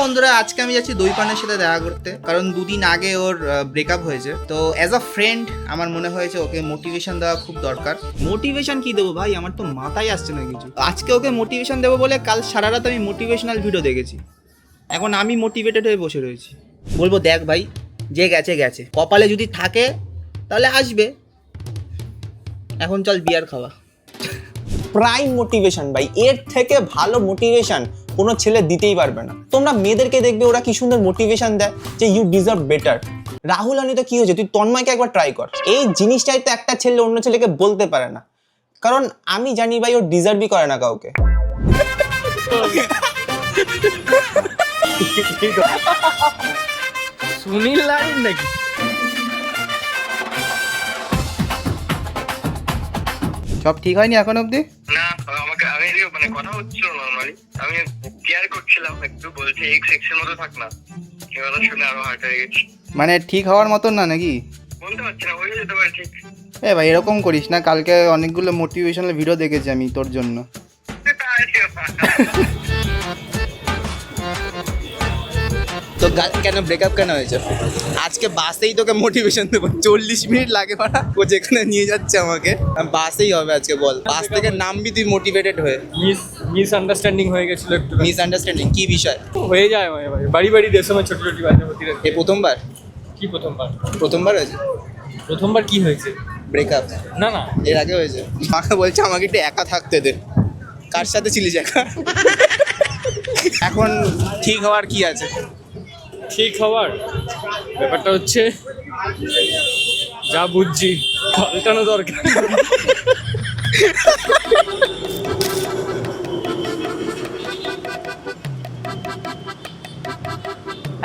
বন্ধুরা, আজকে আমি যাচ্ছি দইপানের সাথে দেখা করতে, কারণ দুদিন আগে ওর ব্রেকআপ হয়েছে। তো অ্যাজ আ ফ্রেন্ড আমার মনে হয়েছে ওকে মোটিভেশন দেওয়া খুব দরকার। মোটিভেশন কি দেবো ভাই, আমার তো মাথায় আসছে না কিছু। আজকে ওকে মোটিভেশন দেবো বলে কাল সারা রাত আমি মোটিভেশনাল ভিডিও দেখেছি। এখন আমি মোটিভেটেড হয়ে বসে রয়েছি। বলবো দেখ ভাই, যে গেছে গেছে, কপালে যদি থাকে তাহলে আসবে। এখন চল বিয়ার খাওয়া। প্রাইম মোটিভেশন ভাই, এর থেকে ভালো মোটিভেশন কোনো ছেলে দিতেই পারবে না। তোমরা মেয়েদেরকে দেখবে ওরা কি সুন্দর মোটিভেশন দেয় যে ইউ ডিজার্ভ বেটার। রাহুল আনি তো কি হয়েছে, তুই তন্ময়কে একবার ট্রাই কর। এই জিনিসটাই তো একটা ছেলে অন্য ছেলেকে বলতে পারে না, কারণ আমি জানি ভাই ও ডিজার্ভই করে না কাউকে। সুনীল লাইন নাকি? সব ঠিক হয়নি এখন অবধি? না, আমাকে আমি মানে কথা হচ্ছিল নরমালি, আমি কেয়ার করছিলাম একটু, বলছে এক্স এক্সের মতো থাক না। এবার শুনে আরো হার্ট হয়ে গেছি। মানে ঠিক হওয়ার মতন না নাকি? বলতে পারছি না, হয়ে যেতে পারে ঠিক। ভাই এরকম করিস না, কালকে অনেকগুলো মোটিভেশনাল ভিডিও দেখেছি আমি তোর জন্য। তো কেন ব্রেকআপ কেন হয়েছে? আজকে বাসেই তোকে মোটিভেশন দেবো। 40 মিনিট লাগে পারা, ও যেখানে নিয়ে যাচ্ছে আমাকে, বাসেই হবে আজকে। বল, বাস থেকে নামবি তুই মোটিভেটেড হয়ে। মিসআন্ডারস্ট্যান্ডিং হয়ে গেছিল একটু। মিসআন্ডারস্ট্যান্ডিং কি বিষয়? হয়ে যায় ভাই, বাড়ি বাড়ি দেশমে ছোট ছোট বাজে হতে থাকে। এই প্রথমবার? কি প্রথমবার? প্রথমবার হয়েছে? প্রথমবার কি হয়েছে? ব্রেকআপ? না না, এর আগে হয়েছে। মাকে বলছে আমাকে একটু একা থাকতে দে। কার সাথে ছিলিস একা? এখন ঠিক হওয়ার কি আছে? ঠিক হওয়ার ব্যাপারটা হচ্ছে যা বুঝছি পাল্টানো দরকার।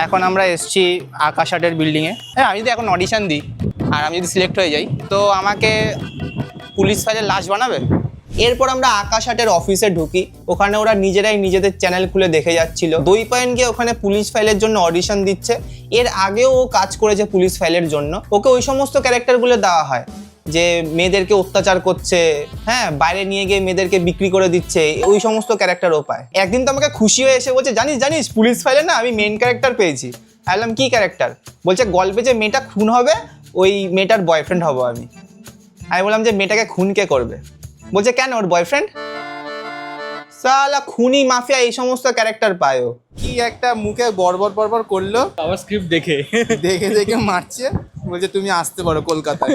এখন আমরা এসছি আকাশ আর্টের বিল্ডিংয়ে। হ্যাঁ, আমি যদি এখন অডিশন দিই আর আমি যদি সিলেক্ট হয়ে যাই, তো আমাকে পুলিশ ফাইলের লাশ বানাবে। এরপর আমরা আকাশ আর্টের অফিসে ঢুকি। ওখানে ওরা নিজেরাই নিজেদের চ্যানেল খুলে দেখে যাচ্ছিল। দইপায়ন গিয়ে ওখানে পুলিশ ফাইলের জন্য অডিশন দিচ্ছে। এর আগেও ও কাজ করেছে পুলিশ ফাইলের জন্য। ওকে ওই সমস্ত ক্যারেক্টারগুলো দেওয়া হয় যে মেয়েদেরকে অত্যাচার করছে, হ্যাঁ, বাইরে নিয়ে গিয়ে মেয়েদেরকে বিক্রি করে দিচ্ছে, ওই সমস্ত ক্যারেক্টারও পায়। একদিন তো আমাকে খুশি হয়ে এসে বলছে, জানিস জানিস পুলিশ ফাইলে না আমি মেন ক্যারেক্টার পেয়েছি। বললাম কি ক্যারেক্টার? বলছে গল্পে যে মেয়েটা খুন হবে ওই মেয়েটার বয়ফ্রেন্ড হবো আমি। আমি বললাম যে মেয়েটাকে খুন কে করবে? বলছে কেন, ওর বয়ফ্রেন্ড? সালা খুনি মাফিয়া এই সমস্ত ক্যারেক্টার পায় ও। কি একটা মুখে বড়বড় বড়বড় করলো, আমার স্ক্রিপ্ট দেখে দেখে দেখে মারছে। বলছে তুমি আসতে পারো কলকাতায়।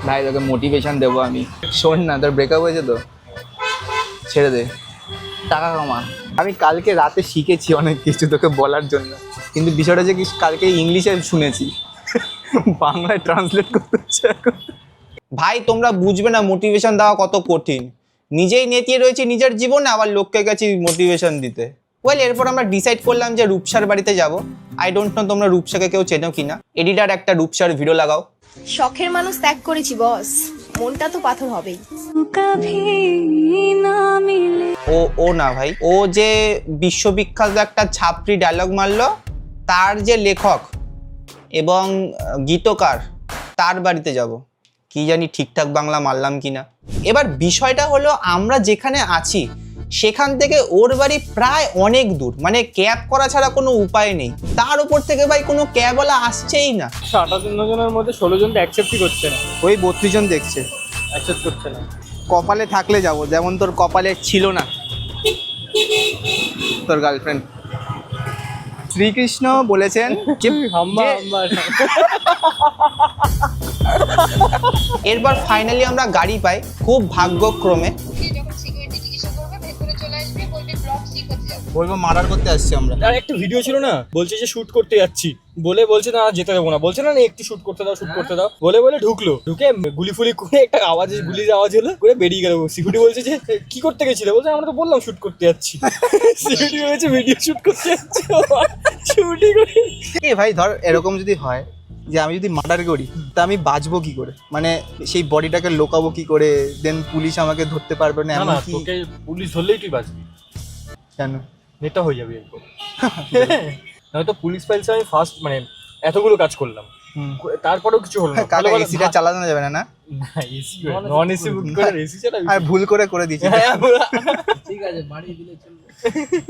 ভাই তোকে মোটিভেশন দেবো আমি। শোন না, তোর ব্রেকআপ হয়েছে তো ছেড়ে দে, টাকা কামা। আমি কালকে রাতে শিখেছি অনেক কিছু তোকে বলার জন্য, কিন্তু বিষয়টা যে কি কালকে ইংলিশে শুনেছি, বাংলায় ট্রান্সলেট করতে হচ্ছে এখন। ভাই তোমরা বুঝবে না মোটিভেশন দেওয়া কত কঠিন। নিজেই নেতিয়ে রয়েছি নিজের জীবনে, আবার লোককে গেছি মোটিভেশন দিতে। ওয়েল, এরপর আমরা ডিসাইড করলাম যে রূপসার বাড়িতে যাব। আই ডোন্ট নো তোমরা রূপসাকে কেউ চেনো কিনা। এডিটার একটা রূপসার ভিডিও লাগাও। শখের মানুষ ত্যাগ করেছি বস, মনটা তো পাথর হবেই। ও না ভাই, ও যে বিশ্ববিখ্যাত একটা ছাপড়ি ডায়লগ মারলো, তার যে লেখক এবং গীতকার, তার বাড়িতে যাব। কি জানি ঠিকঠাক বাংলা মারলাম কিনা। এবার বিষয়টা হলো আমরা যেখানে আছি সেখান থেকে ওর বাড়ি প্রায় অনেক দূর, মানে ক্যাব করা ছাড়া কোনো উপায় নেই। তার উপর থেকে ভাই কোনো ক্যাবওয়ালা আসছেই না। 58 জনের মধ্যে 16 জনটা অ্যাকসেপ্টই করছে না। ওই 32 জন দেখছে, অ্যাকসেপ্ট করছে না। কপালে থাকলে যাব, যেমন তোর কপালে ছিল না তোর গার্লফ্রেন্ড। শ্রীকৃষ্ণ বলেছেন যে এরপর ফাইনালি আমরা গাড়ি পাই খুব ভাগ্যক্রমে। যখন সিকিউরিটি জিজ্ঞাসা করবে ভেতরে চলে আসবে, বলবে ব্লক সি করতে যাবো। বলবো মার্ডার করতে আসছি আমরা। আর একটা ভিডিও ছিল না, বলছে যে শুট করতে যাচ্ছি, বলছে না যেতে দেবো না, বলছে না একটু শুট করতে দাও বলে ঢুকলো, ঢুকে গুলি ফুলি করে একটা গুলির আওয়াজ হলো, করে বেরিয়ে গেল। সিকিউরিটি বলছে যে কি করতে গেছিলে? বলছে আমরা তো বললাম শুট করতে যাচ্ছি। সিকিউরিটি বলছে ভিডিও শুট করতে যাচ্ছে, শুটিং করে। এ ভাই ধর এরকম যদি হয় যে আমি যদি মার্ডার করি, তা আমি বাঁচবো কি করে? মানে সেই বডিটাকে লোকাবো কি করে? দেন পুলিশ আমাকে ধরতে পারবে না? এমন কি তোকে পুলিশ ধরলেই তুই বাঁচবি। কেন? নেতা হয়ে যাবি এরপর। নয়তো পুলিশ ফাইলসে আমি ফার্স্ট মানে এতগুলো কাজ করলাম, তারপরেও কিছু হলো না। কাকা বলে, এসিটা চালানো যাবে না? না এসি নন এসি বুক করে এসি চালাবি? আর ভুল করে দিয়েছি। ঠিক আছে বাড়ি দিলে চলবে।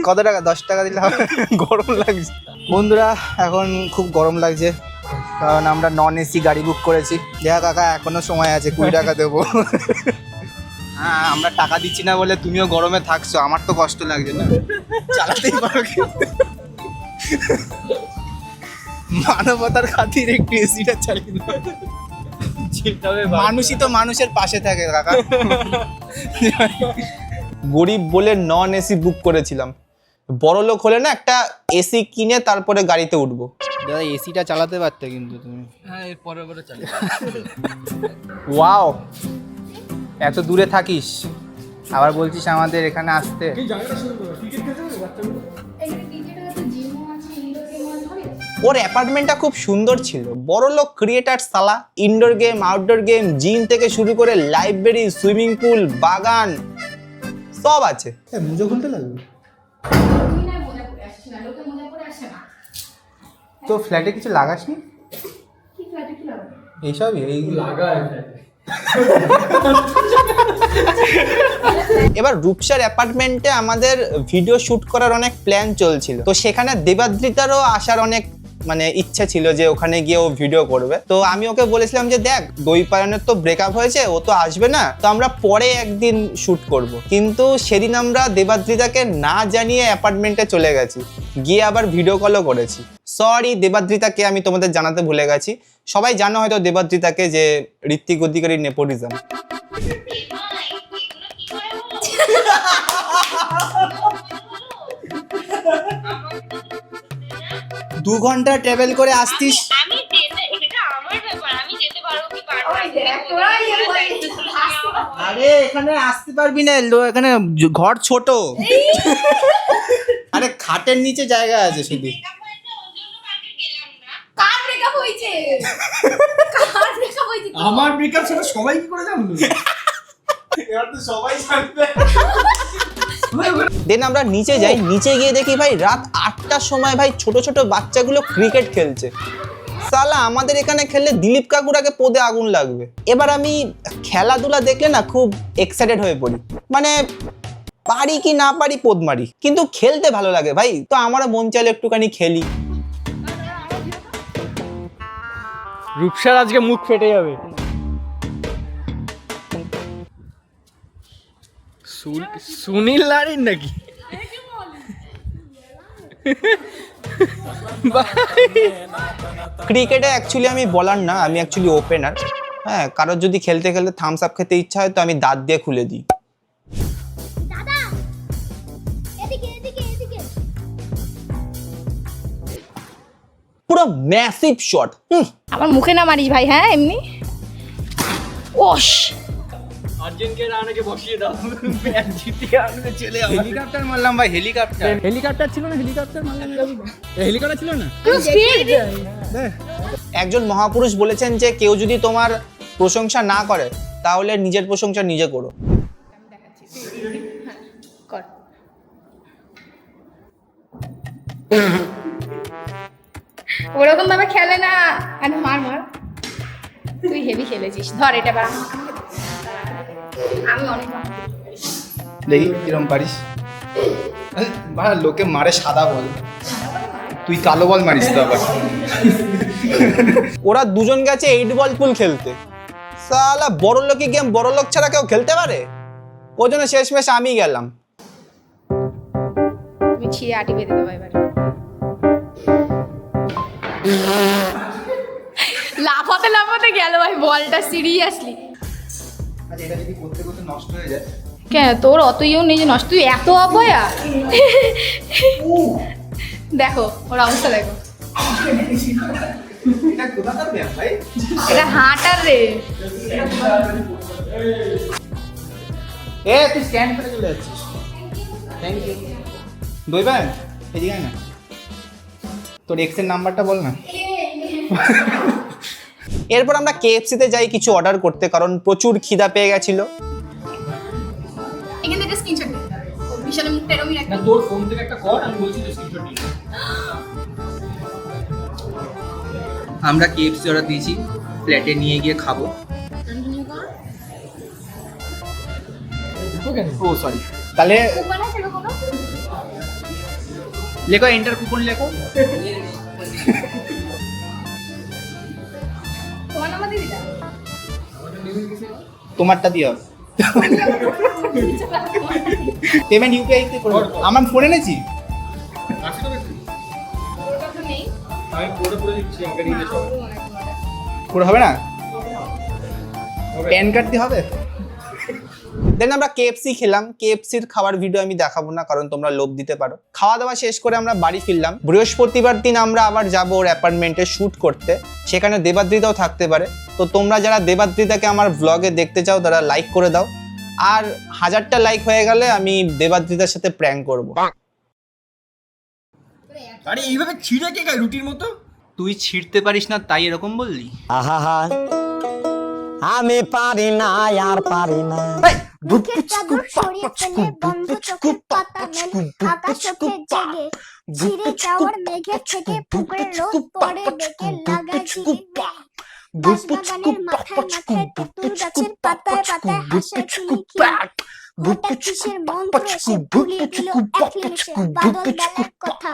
কত টাকা? 10 টাকা দিলে হবে? গরম লাগছে বন্ধুরা, এখন খুব গরম লাগছে কারণ আমরা নন এসি গাড়ি বুক করেছি। দেখা কাকা এখনো সময় আছে, 20 টাকা দেবো। হ্যাঁ, আমরা টাকা দিচ্ছি না বলে তুমিও গরমে থাকছো, আমার তো কষ্ট লাগছে না, চালাতেই পারো কিন্তু। মানবতার খাতিরে একটু এসিটা চালিয়ে দাও। মানুষই তো মানুষের পাশে থাকে কাকা। গরিব বলে নন এসি বুক করেছিলাম, বড় লোক হলে না একটা এসি কিনে তারপরে গাড়িতে উঠবো। দাদা এসিটা চালাতে পারতে কিন্তু তুমি। হ্যাঁ এর পরে চালিয়ে। ওয়াও, এত দূরে থাকিস আবার বলছিস আমাদের এখানে আসতে। কি জায়গাটা শুরু করো, ক্রিকেট খেলতে হবে বাচ্চাগুলো? ওর অ্যাপার্টমেন্টটা খুব সুন্দর ছিল, বড় লোক ক্রিয়েটার সালা। Indoor game, outdoor game, gym থেকে শুরু করে লাইব্রেরি, সুইমিং পুল, বাগান সব আছে। মুজো খুলতে লাগবে তো ফ্ল্যাটে কিছু লাগাসনি? এইসবই এই লাগায়। এবার রূপসার অ্যাপার্টমেন্টে আমাদের ভিডিও শুট করার অনেক প্ল্যান চলছিল, তো সেখানে দেবাদ্রিতারও আসার অনেক ইচ্ছা ছিল যে ওখানে গিয়ে ও ভিডিও করবে। তো আমি ওকে বলেছিলাম যে দেখ দইপায়নের তো ব্রেকআপ হয়েছে, ও তো আসবে না, তো আমরা পরে একদিন শুট করব। কিন্তু সেদিন আমরা দেবাদ্রিতাকে না জানিয়ে অ্যাপার্টমেন্টে চলে গেছি, গিয়ে আবার ভিডিও কলও করেছি। সরি দেবাদ্রিতাকে আমি তোমাদের জানাতে ভুলে গেছি, সবাই জানো হয়তো দেবাদ্রিতাকে যে ঋত্বিক অধিকারীর নেপোটিজম। 2 ঘন্টা ট্রাভেল করে আসতিস। আমি যেতে, এটা আমার ব্যাপার, আমি যেতে পারবো কি পারবো না। আরে এখানে আসতে পারবি না, এখানে ঘর ছোট। আরে খাটের নিচে জায়গা আছে শুধু। কার ব্রেকআপ হয়েছে? কার ব্রেকআপ হয়েছে? আমার ব্রেকআপ সেটা সবাই কি করে জানলো? এবার তো সবাই জানবে। দেন আমরা নিচে যাই, নিচে গিয়ে দেখি ভাই রাত 8টার সময় ভাই ছোট ছোট বাচ্চাগুলো ক্রিকেট খেলছে। সালা আমাদের এখানে খেললে দিলীপ কাকুর আগে পদে আগুন লাগবে। এবার আমি খেলাধুলা দেখলে না খুব এক্সাইটেড হয়ে পড়ি, পারি কি না পারি পদ মারি, কিন্তু খেলতে ভালো লাগে ভাই, তো আমারও মন চাইলে একটুখানি খেলি। রূপসার আজকে মুখ ফেটে যাবে। সুনীল নারিন নাকি? ক্রিকেটে অ্যাকচুয়ালি আমি বলার না, আমি অ্যাকচুয়ালি ওপেনার। হ্যাঁ, কারোর যদি খেলতে খেলতে থামস আপ খেতে ইচ্ছা হয় তো আমি দাঁত দিয়ে খুলে দিই। পুরো ম্যাসিভ শট। আমার মুখে না মারিস ভাই, হ্যাঁ এমনি ওশ। আর্জেন্টিনা রানাকে বসিয়ে দাও, ম্যাচ জিতে আনলে চলে যাবে। হেলিকপ্টার মারলাম ভাই, হেলিকপ্টার। হেলিকপ্টার ছিল না? হেলিকপ্টার মারলাম। হেলিকপ্টার ছিল না? একজন মহাপুরুষ বলেছেন যে কেউ যদি তোমার প্রশংসা না করে তাহলে নিজের প্রশংসা নিজে করো। কর। ওরকম ভাবে খেলে না। আরে মার মার, তুই হেভি খেলেছিস, ধর এটা বা আমি অনেক দেখি কিরম পারিস। ভাড়া লোকে মারে সাদা বল, তুই কালো বল মারিস তো আবার। ওরা দুজন গেছে 8 বল পুল খেলতে। সালা বড় লোকই গেম বড় লোক ছাড়া কেউ খেলতে পারে? ওই জন্য শেষমেশ আমি গেলাম। তুমি ছিঁড়ে আটি বেঁধে দেবো এবার। লাফাতে লাফাতে গেল ভাই বলটা, সিরিয়াসলি। আচ্ছা, এটা যদি করতে করতে নষ্ট হয়ে যায়? কেন তোর অত ইয়েও নেই যে নষ্ট, তুই এত অপয়া। দেখো ওর অবস্থা দেখো, এটা কোথাকার ব্যায়াম ভাই? এটা হাঁটার রে। তুই স্ট্যান্ড করে চলে যাচ্ছিস। Thank you. দইবান এদিকে আয় না, তোর এক্সের নাম্বারটা বল না। এরপর আমরা কেএফসিতে যাই কিছু অর্ডার করতে, কারণ প্রচুর খিদা পেয়ে গেছিল। এখান থেকে স্ক্রিনশট নিতে হবে, বিশালের মুখটা এরকমই রাখতে না তোর ফোন থেকে একটা কর, আমি বলছি তো স্ক্রিনশট নিয়ে। আমরা KFC অর্ডার দিয়েছি, ফ্ল্যাটে নিয়ে গিয়ে খাবো। ও সরি, তাহলে লেখো এন্টার কুপন লেখো। তোমার নাম্বার দিয়ে দিলাম। তোমারটা দিও। পেমেন্ট ইউপিআই তে করব। আমার ফোনে এনেছি। ওটা তো নেই। আমি পুরো দিচ্ছি আমাকে নিয়ে এসো। পুরো হবে না? প্যান কার্ড দিয়ে হবে? দেন আমরা কেএফসি খেলাম। কেএফসির খাবার ভিডিও আমি দেখাবো না, কারণ তোমরা লোভ দিতে পারো। খাওয়া দাওয়া শেষ করে আমরা বাড়ি ফিরলাম। বৃহস্পতিবার দিন আমরা আবার যাবো ওর অ্যাপার্টমেন্টে শ্যুট করতে, সেখানে দেবাদ্রিতাও থাকতে পারে। তো তোমরা যারা দেবাদ্রিতাকে আমার ব্লগে দেখতে চাও তারা লাইক করে দাও, আর 1000টা লাইক হয়ে গেলে আমি দেবাদ্রিতার সাথে প্র্যাঙ্ক করবো। আরে এইভাবে ছিঁড়ে কে খায় রুটির মতো? তুই ছিঁড়তে পারিস না তাই এরকম বললি? আহা আমি পারি না আর পারি না। বুকের চাদর সরিয়ে ফেলে বন্ধ চোখের পাতা মেলে আকাশ ওঠে জেগে ঝিরে যাওয়ার মেঘের থেকে পুকুরের রোদ পড়ে বেঁকে লাগায় ঝিরিমিলি বাঁশবাগানের মাথায় মাথায় তেঁতুল গাছের পাতায় পাতায় হাসে ঝিলিখিলি হঠাৎ কিসের মন্ত্র এসে ভুলিয়ে দিল এক নিমেষে বাদল বেলার কথা